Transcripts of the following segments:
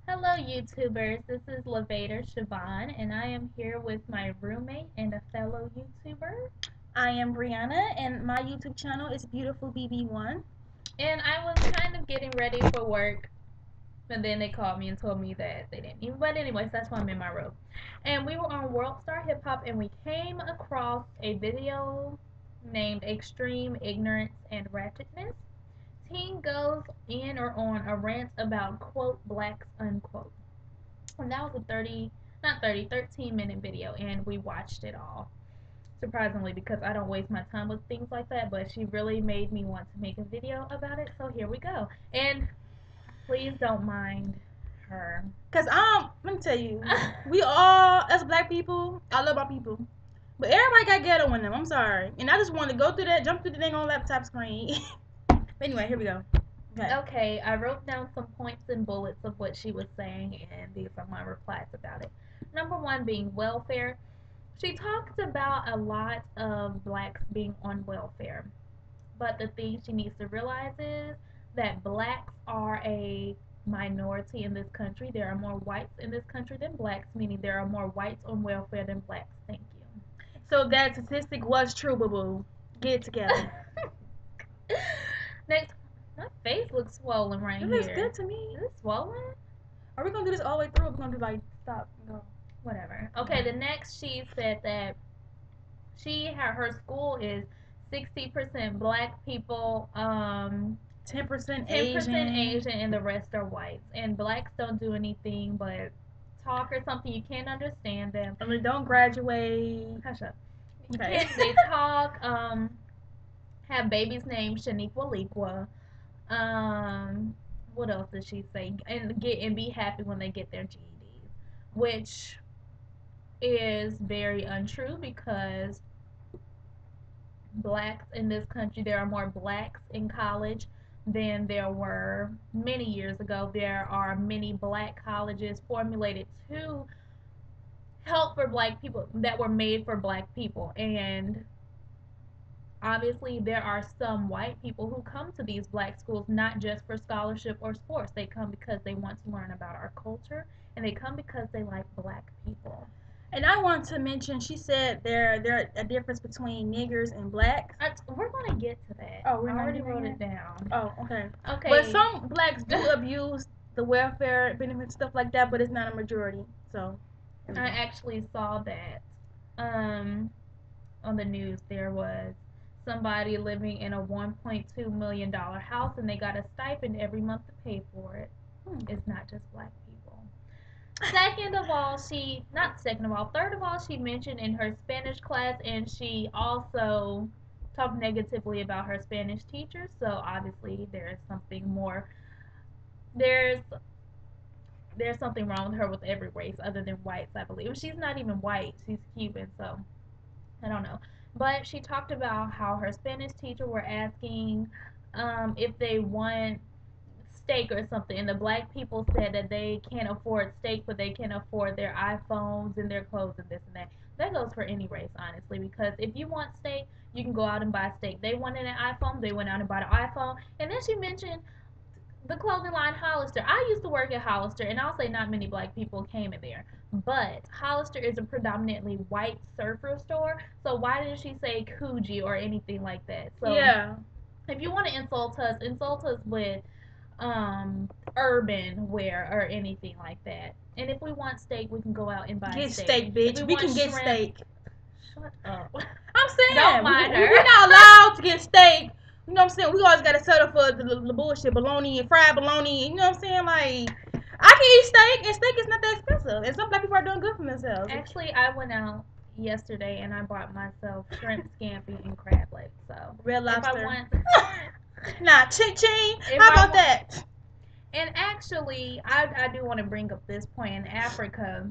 Hello, YouTubers. This is lavaterchibvon, and I am here with my roommate and a fellow YouTuber. I am Brianna, and my YouTube channel is Beautiful BB1. And I was kind of getting ready for work, and then they called me and told me that they didn't even. But anyways, that's why I'm in my room. And we were on World Star Hip Hop, and we came across a video named "Extreme Ignorance and Ratchetness." Teen goes in or on a rant about quote blacks unquote. And that was a 30, not 30, 13-minute video, and we watched it all. Surprisingly, because I don't waste my time with things like that, but she really made me want to make a video about it, so here we go. And please don't mind her. Cause let me tell you, we all as black people, I love our people, but everybody got ghetto in them. I'm sorry, and I just wanted to go through that, jump through the thing on laptop screen. But anyway, here we go. Okay, I wrote down some points and bullets of what she was saying, and these are my replies about it. Number one being welfare. She talked about a lot of blacks being on welfare. But the thing she needs to realize is that blacks are a minority in this country. There are more whites in this country than blacks, meaning there are more whites on welfare than blacks. Thank So that statistic was true, boo boo. Get it together. you. Next, my face looks swollen right It here. looks good to me. Is it swollen? Are we gonna do this all the way through? Or are we gonna do like stop and go? Whatever. Okay, the next she said that her school is 60% black people, 10% 10% Asian. Asian, and the rest are whites. And blacks don't do anything but talk or something. You can't understand them. I mean, don't graduate. Hush up. Okay. They talk, have babies named Shaniqua Liqua. What else did she say? And be happy when they get their GEDs, which is very untrue because blacks in this country, there are more blacks in college than there were many years ago. There are many black colleges formulated to help for black people that were made for black people. And obviously, there are some white people who come to these black schools not just for scholarship or sports. They come because they want to learn about our culture, and they come because they like black people. And I want to mention, she said there a difference between niggers and blacks. We're gonna get to that. Oh, I already wrote it down. Oh, okay. Okay. But some blacks do abuse the welfare benefits, stuff like that, but it's not a majority. So I actually saw that on the news. There was somebody living in a $1.2 million house, and they got a stipend every month to pay for it. It's not just black people. Second of all, third of all, she mentioned in her Spanish class, and she also talked negatively about her Spanish teachers. So obviously, there's something more. There's there's something wrong with her with every race other than whites, I believe. She's not even white. She's Cuban, so I don't know. But she talked about how her Spanish teacher were asking if they want steak or something, and the black people said that they can't afford steak, but they can afford their iPhones and their clothes and this and that. That goes for any race, honestly, because if you want steak, you can go out and buy steak. They wanted an iPhone, they went out and bought an iPhone. And then she mentioned the clothing line Hollister. I used to work at Hollister, and I'll say not many black people came in there. But Hollister is a predominantly white surfer store, so why didn't she say Coogee or anything like that? So yeah, if you want to insult us with urban wear or anything like that. And if we want steak, we can go out and buy get steak. steak, bitch. We can get shrimp, steak. Shut up. I'm saying, Don't mind her. we're not allowed to get steak. You know what I'm saying? We always gotta settle for the bullshit, bologna and fried bologna. You know what I'm saying? Like, I can eat steak, and steak is not that expensive. And some black people are doing good for themselves. Actually, I went out yesterday and I bought myself shrimp scampi and crab legs. So Red Lobster. if I want, nah, ching ching. If How I about want- that? and actually, I do want to bring up this point. In Africa,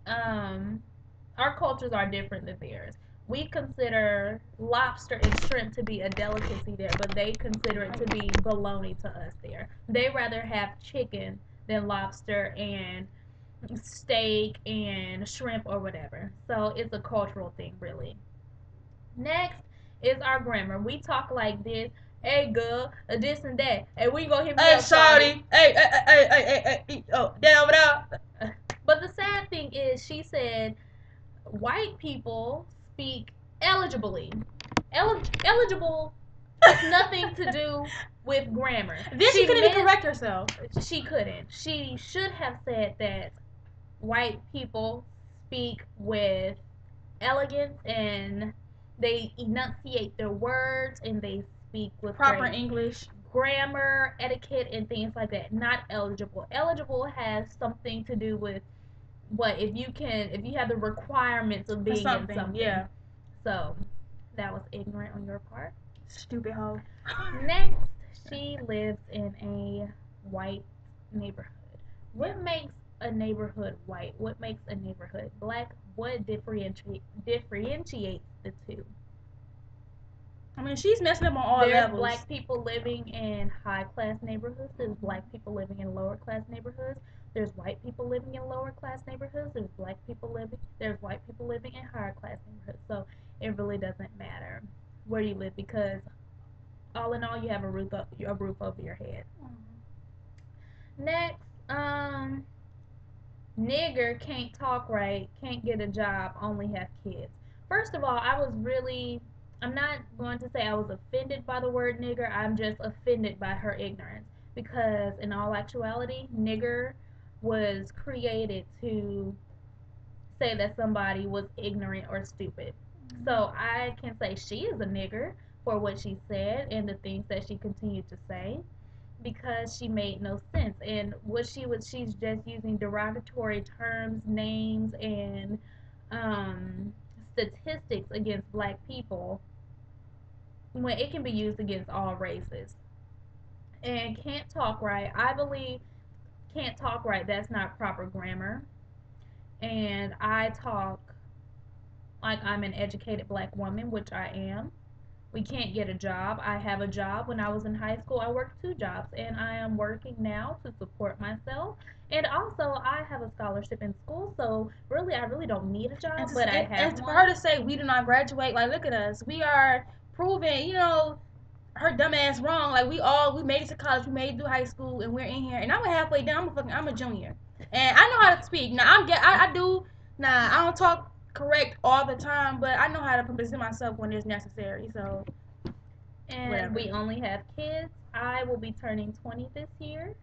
our cultures are different than theirs. We consider lobster and shrimp to be a delicacy there, but they consider it to be bologna to us there. They rather have chicken than lobster and steak and shrimp or whatever. So it's a cultural thing, really. Next is our grammar. We talk like this. Hey, girl, this and that. Hey, we gonna hit me Hey, up, shawty. shawty. Hey, hey, hey, hey, hey, hey. Oh, damn it up. But the sad thing is, she said white people speak eligibly. Eligible has nothing to do with grammar. Then she couldn't even correct herself. She couldn't. She should have said that white people speak with elegance and they enunciate their words and they speak with proper English, grammar, etiquette, and things like that. Not eligible. Eligible has something to do with what if you have the requirements of being in something. Yeah. So that was ignorant on your part. Stupid hoe. Next, she lives in a white neighborhood. What makes a neighborhood white? What makes a neighborhood black? What differentiates the two? I mean, she's messing up on all There's levels. Black people living in high class neighborhoods. There's black people living in lower class neighborhoods. There's white people living in lower class neighborhoods. There's white people living in higher class neighborhoods. So it really doesn't matter where you live because all in all, you have a roof over your head. Next, nigger can't talk right, can't get a job, only have kids. First of all, I'm not going to say I was offended by the word nigger. I'm just offended by her ignorance because in all actuality, nigger was created to say that somebody was ignorant or stupid. So I can say she is a nigger for what she said and the things that she continued to say because she made no sense. And she's just using derogatory terms, names, and statistics against black people when it can be used against all races. And can't talk right. I believe can't talk right. That's not proper grammar. And I talk like I'm an educated black woman, which I am. We can't get a job. I have a job. When I was in high school, I worked 2 jobs, and I am working now to support myself. And also, I have a scholarship in school, so I really don't need a job, but I have and one. for her to say we do not graduate, like, look at us. We are proving, her dumb ass wrong. Like, we made it to college, we made it through high school, and we're in here. And I'm halfway down. I'm a junior, and I know how to speak. Now I do. Nah, I don't talk correct all the time, but I know how to present myself when it's necessary. So, and whatever. We only have kids. I will be turning 20 this year.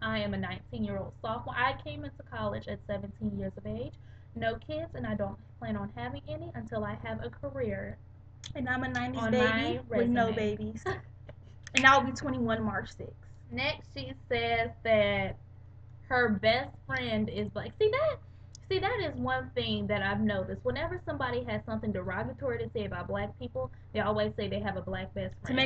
I am a 19-year-old sophomore. I came into college at 17 years of age. No kids, and I don't plan on having any until I have a career. And I'm a 90s baby with no babies. And I'll be 21 March 6th. Next, she says that her best friend is black. See that is one thing that I've noticed. Whenever somebody has something derogatory to say about black people, they always say they have a black best friend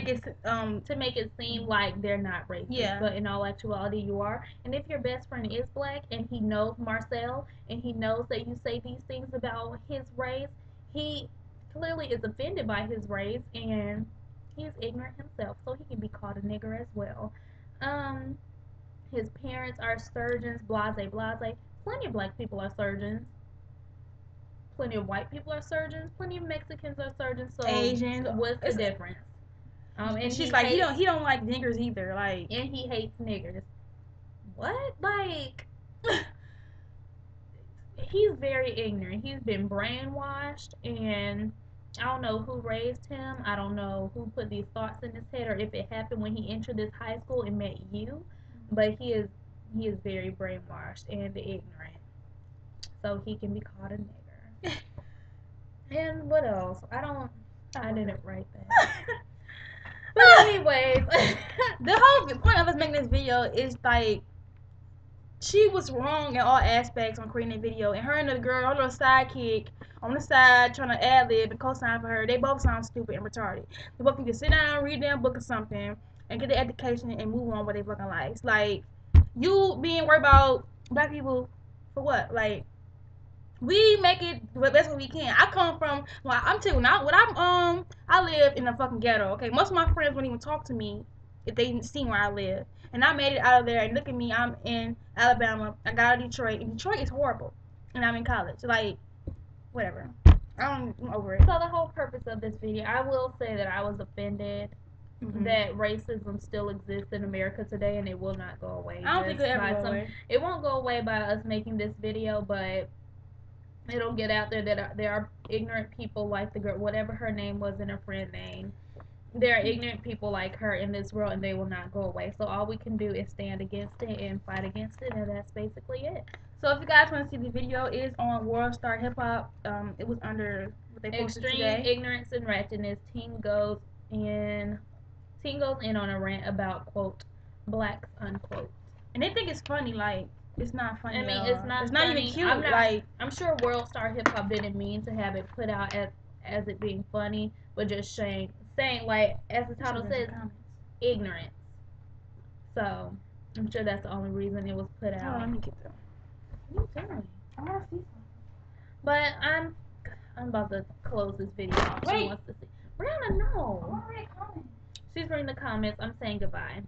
to make it seem like they're not racist. Yeah. But in all actuality, you are. And if your best friend is black and he knows Marcel and he knows that you say these things about his race, he clearly is offended by his race and he is ignorant himself, so he can be called a nigger as well. His parents are surgeons, blase, blase. Plenty of black people are surgeons. Plenty of white people are surgeons. Plenty of Mexicans are surgeons. So Asians. What's the difference? And she's like, he don't like niggers either. Like, and he hates niggers. What? Like, he's very ignorant. He's been brainwashed, and I don't know who raised him. I don't know who put these thoughts in his head, or if it happened when he entered this high school and met you. But he is very brainwashed and ignorant, so he can be called a nigger. And what else? I didn't write that. But anyways, the whole point of us making this video is like she was wrong in all aspects on creating a video, and her and the girl, her little sidekick on the side trying to ad lib and co-sign for her. They both sound stupid and retarded. They both need to sit down, read their book or something, and get their education and move on with their fucking lives. Like, you being worried about black people for what? Like, we make it the best way we can. I come from, well, I'm telling you, I live in a fucking ghetto. Okay, most of my friends wouldn't even talk to me if they didn't see where I live. And I made it out of there. And look at me, I'm in Alabama. I got out of Detroit, and Detroit is horrible. And I'm in college. Like, whatever. I'm over it. So the whole purpose of this video, I will say that I was offended that racism still exists in America today, and it will not go away. I don't think it'll ever go away. It won't go away by us making this video, but it'll get out there that there are ignorant people like the girl, whatever her name was and her friend name. There are ignorant people like her in this world, and they will not go away. So all we can do is stand against it and fight against it, and that's basically it. So if you guys want to see the video, is on World Star Hip Hop. It was under what they posted Extreme today. Ignorance and Ratchetness. Teen goes in on a rant about quote blacks unquote. And they think it's funny, like it's not funny. I mean, it's not even cute. I'm sure World Star Hip Hop didn't mean to have it put out as it being funny, but just saying like as the title says, ignorance. So I'm sure that's the only reason it was put out. Oh, let me get them. What are you doing? I want to see something. But I'm about to close this video off. She wants to see. Brianna, no. I want to read a comment. She's reading the comments. I'm saying goodbye.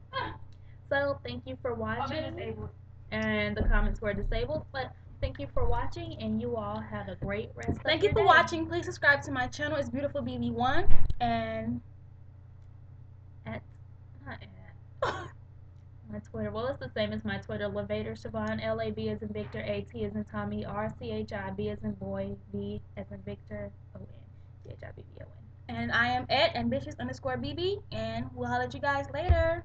So thank you for watching. And the comments were disabled, but thank you for watching, and you all have a great rest of your day. Thank you for watching. Please subscribe to my channel. It's Beautiful BB1 and my Twitter. Well, it's the same as my Twitter. Lavaterchibvon. LAB as in Victor. AT as in Tommy. RCHIB as in boy. B as in Victor. ON. CHIBBON. And I am at ambitious_BB, and we'll holler at you guys later.